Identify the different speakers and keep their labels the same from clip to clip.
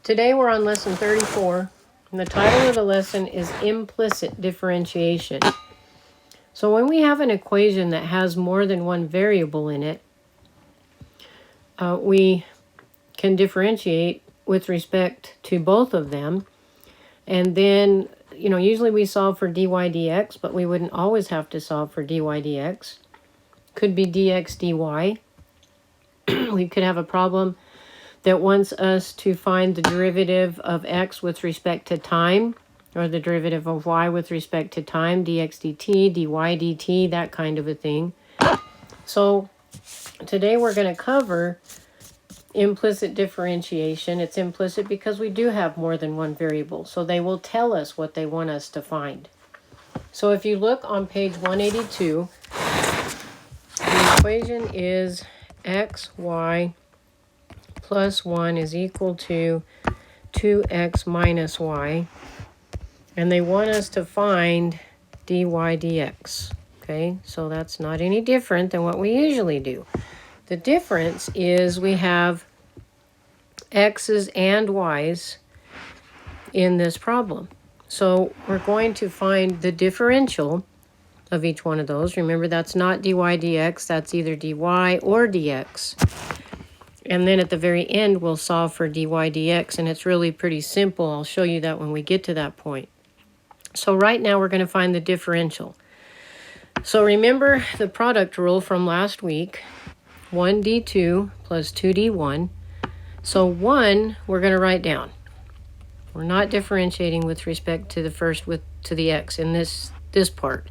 Speaker 1: Today we're on lesson 34, and the title of the lesson is Implicit Differentiation. So when we have an equation that has more than one variable in it, we can differentiate with respect to both of them. And then, usually we solve for dy dx, but we wouldn't always have to solve for dy dx. Could be dx dy. We could have a problem that wants us to find the derivative of x with respect to time, or the derivative of y with respect to time, dx dt, dy dt, that kind of a thing. So today we're going to cover implicit differentiation. It's implicit because we do have more than one variable, so they will tell us what they want us to find. So if you look on page 182, the equation is xy plus 1 is equal to 2x minus y. And they want us to find dy dx. Okay, so that's not any different than what we usually do. The difference is we have x's and y's in this problem. So we're going to find the differential of each one of those. Remember, that's not dy dx, that's either dy or dx. And then at the very end, we'll solve for dy dx, and it's really pretty simple. I'll show you that when we get to that point. So right now, we're going to find the differential. So remember the product rule from last week, 1d2 plus 2d1. So 1, we're going to write down. We're not differentiating with respect to the to the x in this part.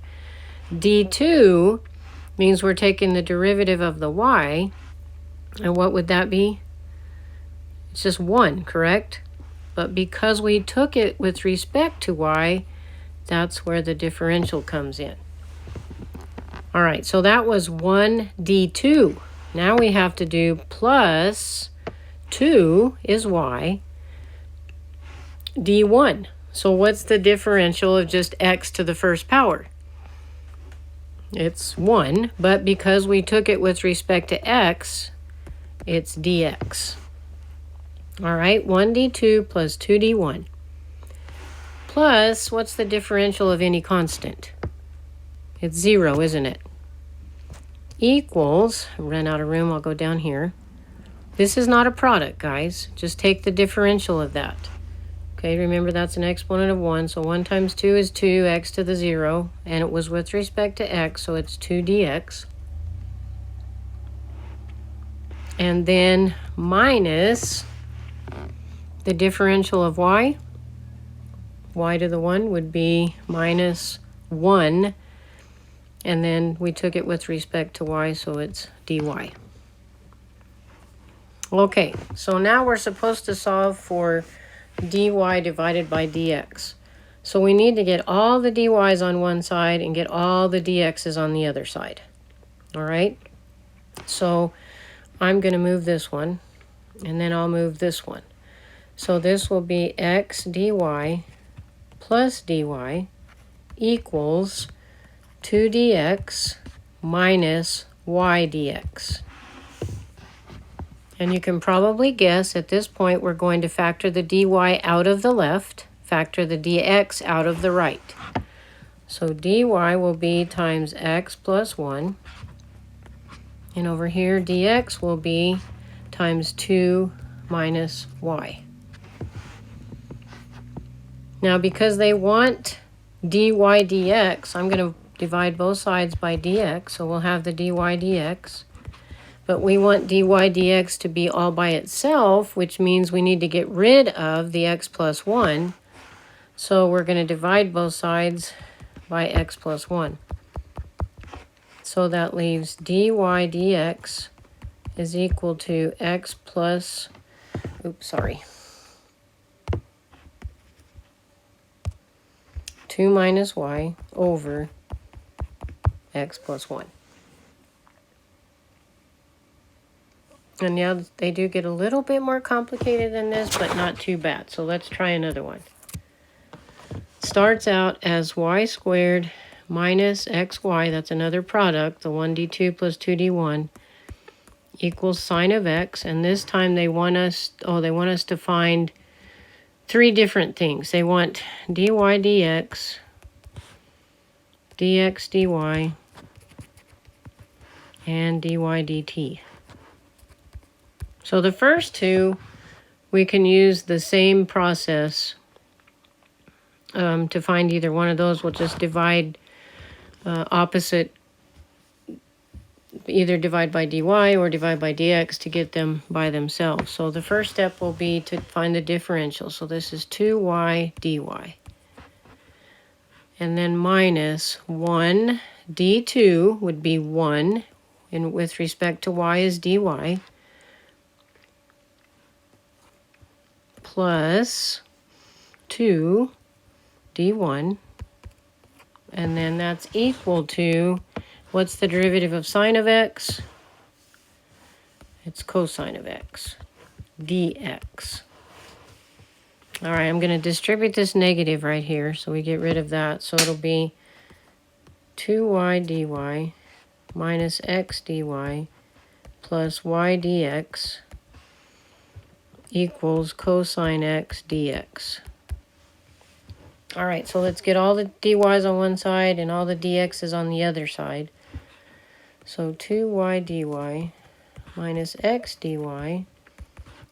Speaker 1: d2 means we're taking the derivative of the y. And what would that be? It's just 1, correct? But because we took it with respect to y, that's where the differential comes in. All right, so that was 1d2. Now we have to do plus 2 is y, d1. So what's the differential of just x to the first power? It's 1, but because we took it with respect to x, it's dx. All right, 1d2 plus 2d1. Plus, what's the differential of any constant? It's 0, isn't it? Equals, I ran out of room, I'll go down here. This is not a product, guys. Just take the differential of that. Okay, remember that's an exponent of 1, so 1 times 2 is 2, x to the 0, and it was with respect to x, so it's 2 dx. And then minus the differential of y. Y to the 1 would be minus 1. And then we took it with respect to y, so it's dy. Okay, so now we're supposed to solve for dy divided by dx. So we need to get all the dy's on one side and get all the dx's on the other side. All right? So I'm going to move this one, and then I'll move this one. So this will be x dy plus dy equals 2 dx minus y dx. And you can probably guess at this point we're going to factor the dy out of the left, factor the dx out of the right. So dy will be times x plus 1. And over here, dx will be times 2 minus y. Now, because they want dy dx, I'm going to divide both sides by dx, so we'll have the dy dx. But we want dy dx to be all by itself, which means we need to get rid of the x plus 1. So we're going to divide both sides by x plus 1. So that leaves dy dx is equal to x plus, 2 minus y over x plus 1. And now they do get a little bit more complicated than this, but not too bad. So let's try another one. Starts out as y squared minus xy, that's another product, the 1d2 plus 2d1, equals sine of x. And this time they want us to find three different things. They want dy dx, dx dy, and dy dt. So the first two, we can use the same process to find either one of those. We'll just divide opposite, either divide by dy or divide by dx to get them by themselves. So the first step will be to find the differential. So this is 2y dy. And then minus 1 d2 would be 1, and with respect to y is dy, plus 2 d1, and then that's equal to, what's the derivative of sine of x? It's cosine of x, dx. All right, I'm going to distribute this negative right here, so we get rid of that. So it'll be 2y dy minus x dy plus y dx equals cosine x dx. All right, so let's get all the dy's on one side and all the dx's on the other side. So 2y dy minus x dy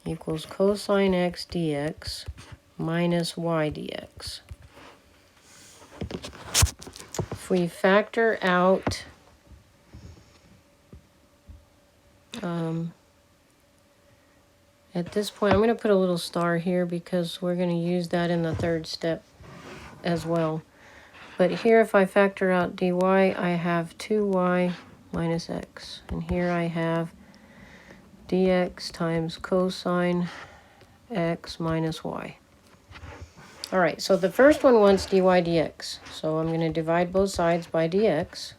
Speaker 1: equals cosine x dx minus y dx. If we factor out at this point, I'm going to put a little star here because we're going to use that in the third step as well. But here, if I factor out dy, I have 2y minus x. And here I have dx times cosine x minus y. All right, so the first one wants dy dx. So I'm going to divide both sides by dx.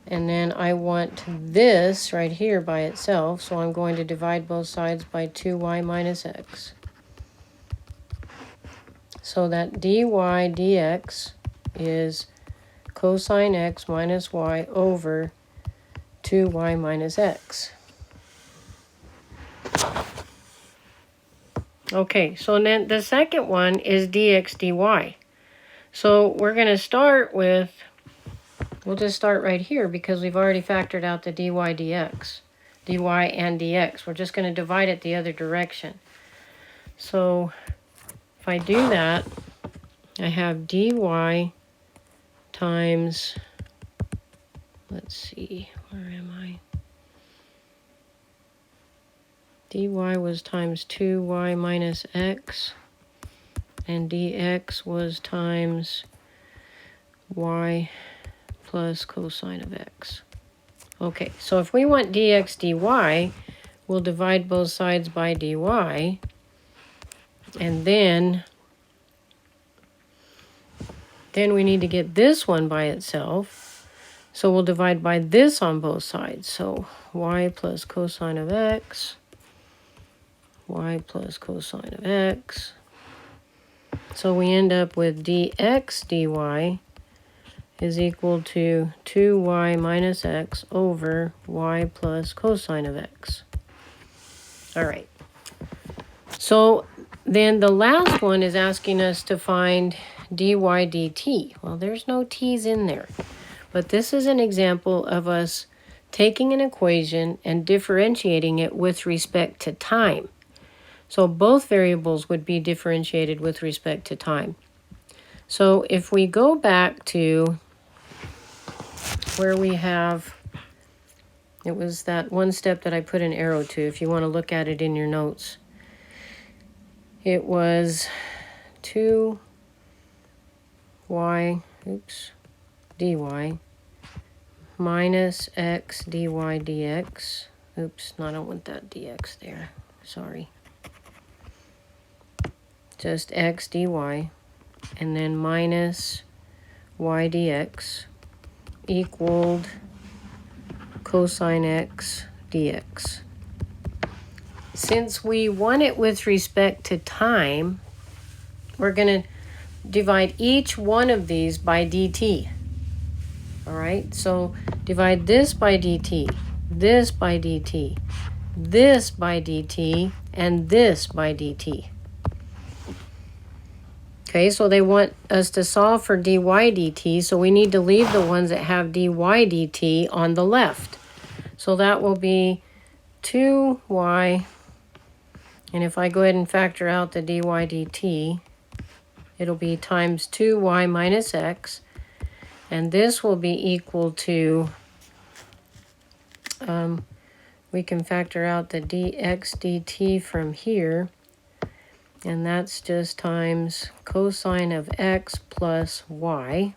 Speaker 1: And then I want this right here by itself, so I'm going to divide both sides by 2y minus x. So that dy dx is cosine x minus y over 2y minus x. Okay, so then the second one is dx dy. So we're going to start with, we'll just start right here because we've already factored out the dy dx, dy and dx. We're just going to divide it the other direction. So if I do that, I have dy times, let's see, where am I? dy was times 2y minus x, and dx was times y plus cosine of x. Okay, so if we want dx dy, we'll divide both sides by dy, and then we need to get this one by itself. So we'll divide by this on both sides. So y plus cosine of x, y plus cosine of x. So we end up with dx dy is equal to 2y minus x over y plus cosine of x. All right. So then the last one is asking us to find dy dt. Well, there's no t's in there. But this is an example of us taking an equation and differentiating it with respect to time. So both variables would be differentiated with respect to time. So if we go back to where we have, it was that one step that I put an arrow to, if you want to look at it in your notes. It was 2y, dy minus x dy dx. Oops, no, I don't want that dx there. Sorry. Just x dy, and then minus y dx equaled cosine x dx. Since we want it with respect to time, we're going to divide each one of these by dt. All right, so divide this by dt, this by dt, this by dt, and this by dt. Okay, so they want us to solve for dy dt, so we need to leave the ones that have dy dt on the left. So that will be 2y, and if I go ahead and factor out the dy dt, it'll be times 2y minus x, and this will be equal to, we can factor out the dx dt from here, and that's just times cosine of x plus y.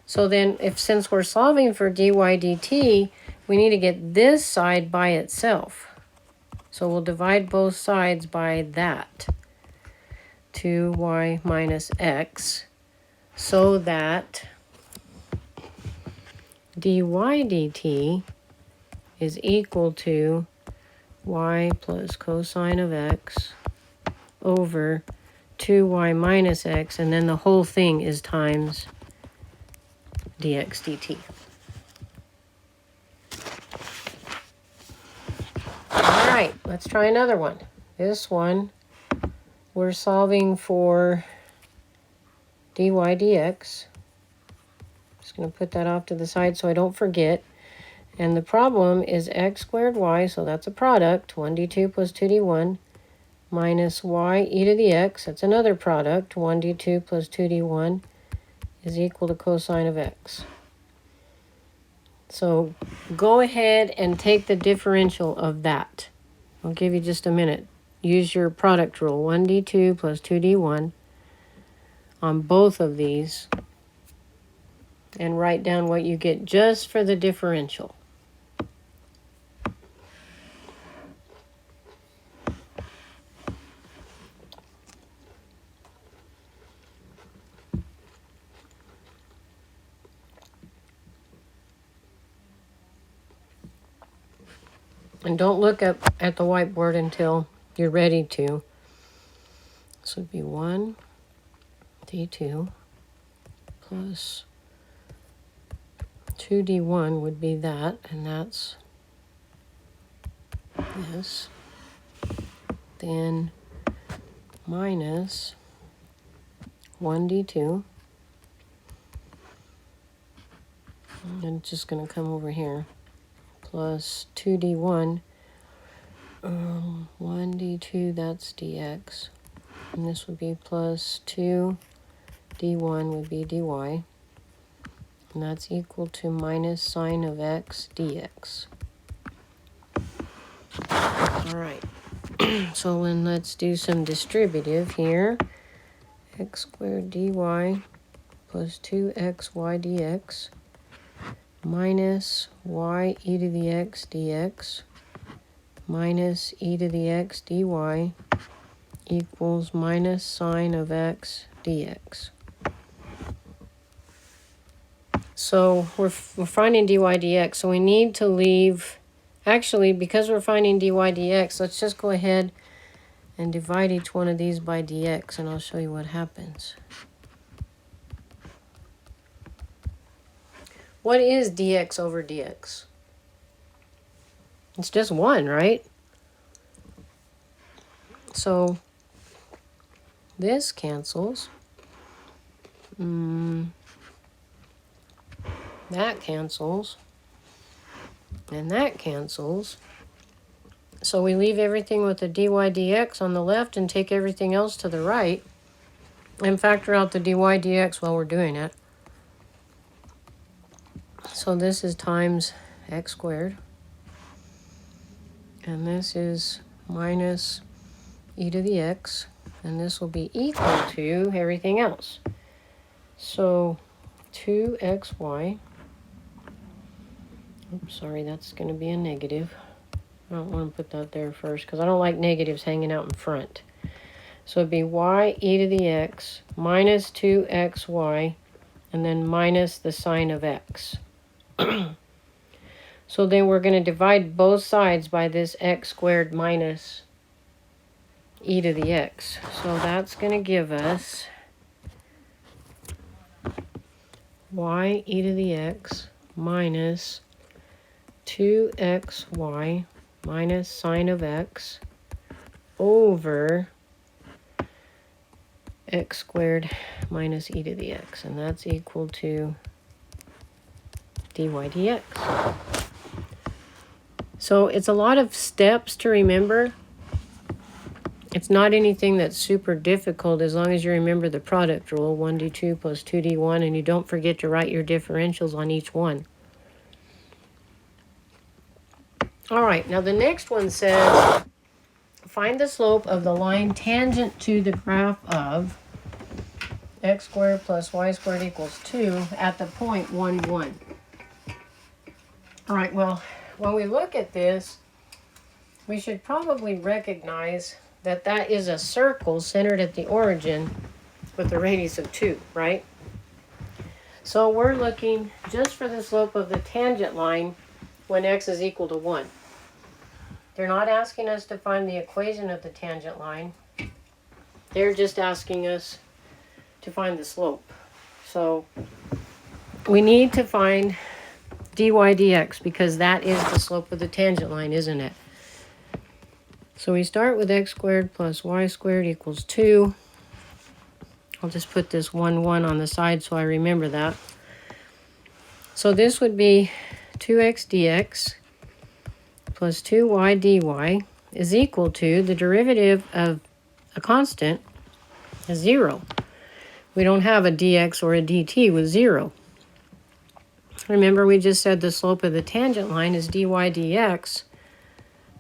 Speaker 1: So then, since we're solving for dy dt, we need to get this side by itself. So we'll divide both sides by that, 2y minus x, so that dy dt is equal to y plus cosine of x over 2y minus x, and then the whole thing is times dx dt. All right, let's try another one. This one, we're solving for dy dx. Just going to put that off to the side so I don't forget. And the problem is x squared y, so that's a product, 1d2 plus 2d1, minus y e to the x, that's another product, 1d2 plus 2d1, is equal to cosine of x. So go ahead and take the differential of that. I'll give you just a minute. Use your product rule, 1d2 plus 2d1 on both of these, and write down what you get just for the differential. And don't look up at the whiteboard until you're ready to. This would be 1 d2 plus 2d1 would be that, and that's this. Then minus 1d2. And it's just going to come over here. Plus 2d1, 1d2, that's dx, and this would be plus 2d1 would be dy, and that's equal to minus sine of x dx. All right, so then let's do some distributive here. X squared dy plus 2xy dx minus y e to the x dx minus e to the x dy equals minus sine of x dx. So we're finding dy dx, so we need to leave, actually, because we're finding dy dx, let's just go ahead and divide each one of these by dx, and I'll show you what happens. What is dx over dx? It's just 1, right? So this cancels. That cancels. And that cancels. So we leave everything with the dy dx on the left and take everything else to the right and factor out the dy dx while we're doing it. So this is times x squared, and this is minus e to the x, and this will be equal to everything else. So 2xy, oops, sorry, that's going to be a negative. I don't want to put that there first because I don't like negatives hanging out in front. So it'd be y e to the x minus 2xy, and then minus the sine of x. So then we're going to divide both sides by this x squared minus e to the x. So that's going to give us y e to the x minus 2xy minus sine of x over x squared minus e to the x, and that's equal to dy dx. So it's a lot of steps to remember. It's not anything that's super difficult as long as you remember the product rule, 1d2 plus 2d1, and you don't forget to write your differentials on each one. All right, now the next one says, find the slope of the line tangent to the graph of x squared plus y squared equals 2 at the point 1, 1. All right, well, when we look at this, we should probably recognize that that is a circle centered at the origin with a radius of 2, right? So we're looking just for the slope of the tangent line when x is equal to 1. They're not asking us to find the equation of the tangent line. They're just asking us to find the slope. So we need to find dy dx because that is the slope of the tangent line, isn't it? So we start with x squared plus y squared equals 2. I'll just put this 1, 1 on the side so I remember that. So this would be 2x dx plus 2y dy is equal to the derivative of a constant is 0. We don't have a dx or a dt with 0. Remember, we just said the slope of the tangent line is dy dx.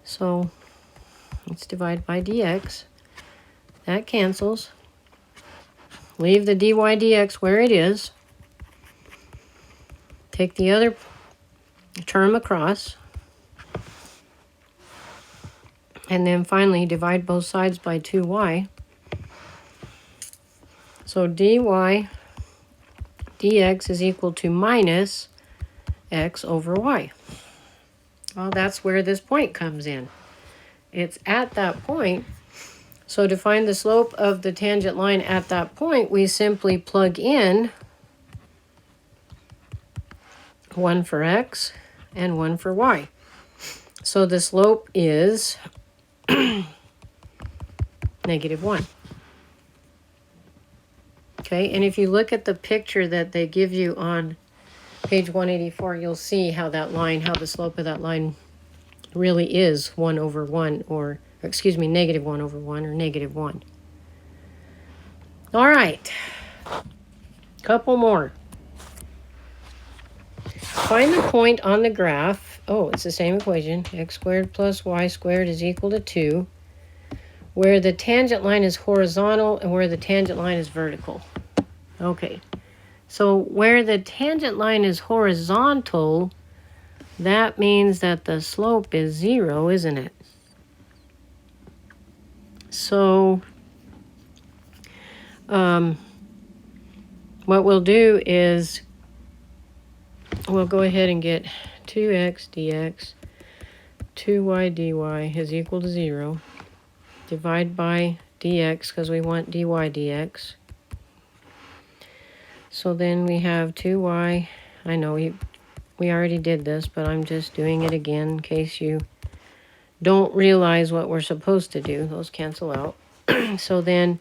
Speaker 1: So let's divide by dx. That cancels. Leave the dy dx where it is. Take the other term across. And then finally divide both sides by 2y. So dy dx is equal to minus x over y. Well, that's where this point comes in. It's at that point. So to find the slope of the tangent line at that point, we simply plug in 1 for x and 1 for y. So the slope is -1. Okay, and if you look at the picture that they give you on page 184, you'll see how that line, how the slope of that line really is 1 over 1, or excuse me, -1 over 1, or -1. All right, couple more. Find the point on the graph. Oh, it's the same equation. X squared plus y squared is equal to 2, where the tangent line is horizontal and where the tangent line is vertical. Okay, so where the tangent line is horizontal, that means that the slope is 0, isn't it? So what we'll do is we'll go ahead and get 2x dx, 2y dy is equal to 0. Divide by dx because we want dy dx. So then we have 2y. I know we already did this, but I'm just doing it again in case you don't realize what we're supposed to do. Those cancel out. So then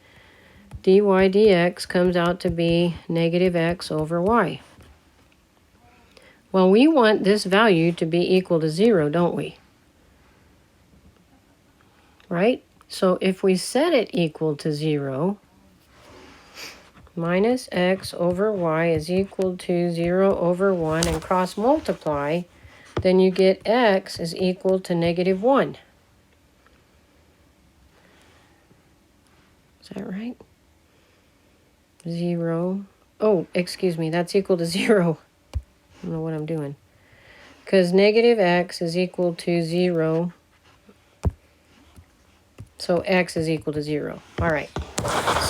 Speaker 1: dy dx comes out to be -x over y. Well, we want this value to be equal to 0, don't we? Right? So if we set it equal to 0, minus x over y is equal to 0 over 1, and cross multiply, then you get x is equal to -1. Is that right? 0. Oh, excuse me, that's equal to 0. I don't know what I'm doing. Because -x is equal to 0. So x is equal to 0. All right.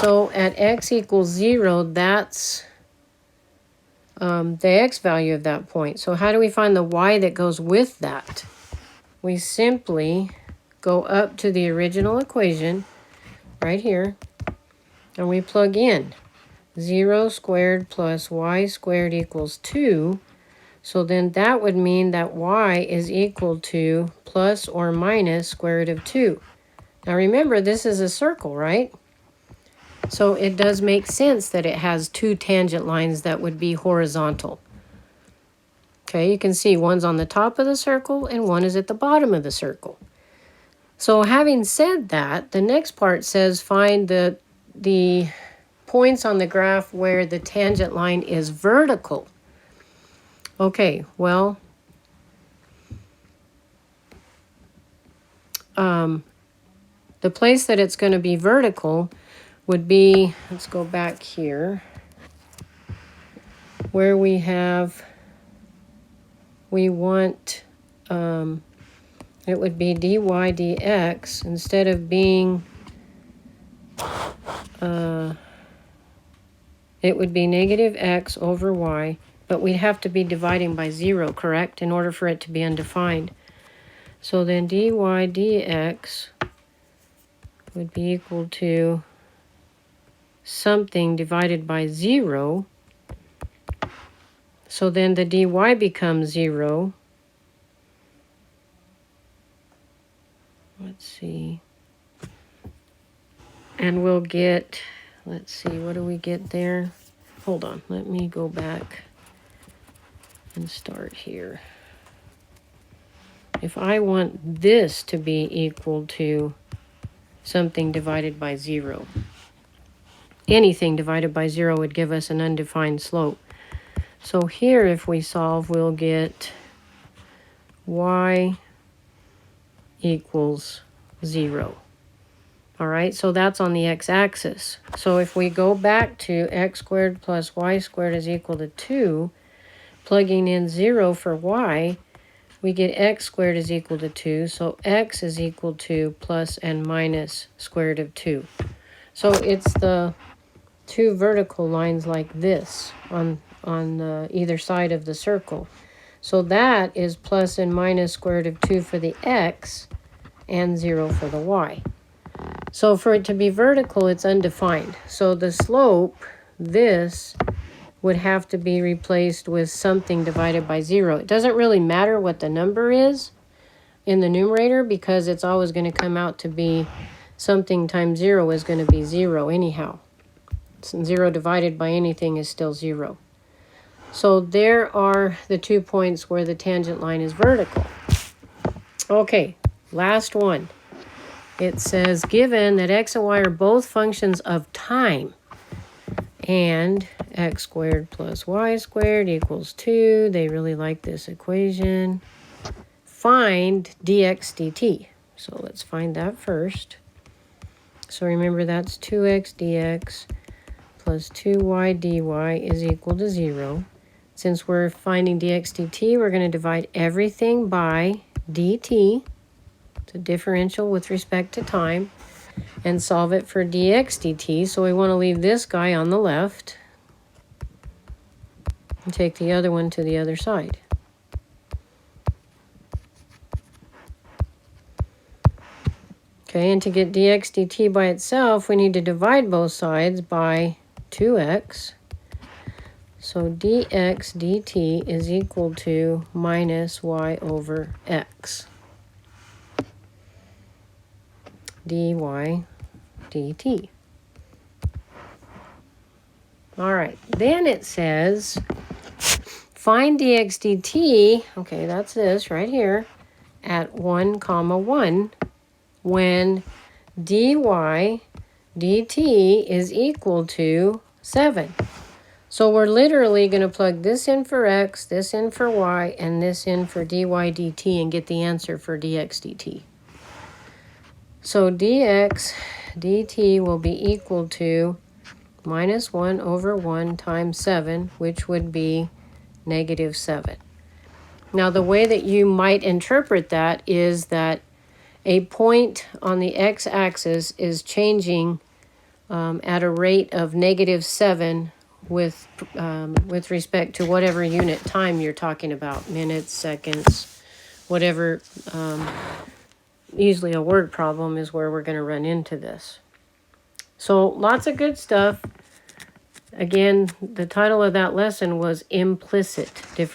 Speaker 1: So at x equals 0, that's the x value of that point. So how do we find the y that goes with that? We simply go up to the original equation right here, and we plug in 0 squared plus y squared equals 2. So then that would mean that y is equal to plus or minus square root of 2. Now remember, this is a circle, right? So it does make sense that it has two tangent lines that would be horizontal. Okay, you can see one's on the top of the circle and one is at the bottom of the circle. So having said that, the next part says find the points on the graph where the tangent line is vertical. Okay, well, the place that it's going to be vertical would be, let's go back here, where we want, it would be dy dx instead of being, it would be negative x over y, but we'd have to be dividing by 0, correct, in order for it to be undefined. So then dy dx would be equal to something divided by 0. So then the dy becomes 0. Let's see. And we'll get, let's see, what do we get there? Hold on, let me go back and start here. If I want this to be equal to something divided by 0, anything divided by 0 would give us an undefined slope. So here, if we solve, we'll get y equals 0. All right, so that's on the x-axis. So if we go back to x squared plus y squared is equal to 2, plugging in 0 for y, we get x squared is equal to 2. So x is equal to plus and minus square root of 2. So it's the two vertical lines like this on either side of the circle. So that is plus and minus square root of 2 for the x and 0 for the y. So for it to be vertical, it's undefined. So the slope, this, would have to be replaced with something divided by 0. It doesn't really matter what the number is in the numerator because it's always going to come out to be something times 0 is going to be 0 anyhow. 0 divided by anything is still 0. So there are the 2 points where the tangent line is vertical. Okay, last one. It says, given that x and y are both functions of time, and x squared plus y squared equals 2, they really like this equation, find dx dt. So let's find that first. So remember that's 2x dx plus 2y dy is equal to 0. Since we're finding dx dt, we're going to divide everything by dt, it's a differential with respect to time, and solve it for dx dt. So we want to leave this guy on the left and take the other one to the other side. Okay, and to get dx dt by itself, we need to divide both sides by 2x. So dx dt is equal to minus y over x. dy dt. All right, then it says find dx dt, okay, that's this right here, at 1, 1 when dy dt is equal to 7. So we're literally going to plug this in for x, this in for y, and this in for dy dt and get the answer for dx dt. So dx dt will be equal to minus 1 over 1 times 7, which would be negative 7. Now the way that you might interpret that is that a point on the x-axis is changing at a rate of negative 7 with respect to whatever unit time you're talking about, minutes, seconds, whatever. Usually a word problem is where we're going to run into this. So lots of good stuff. Again, the title of that lesson was Implicit Differentiation.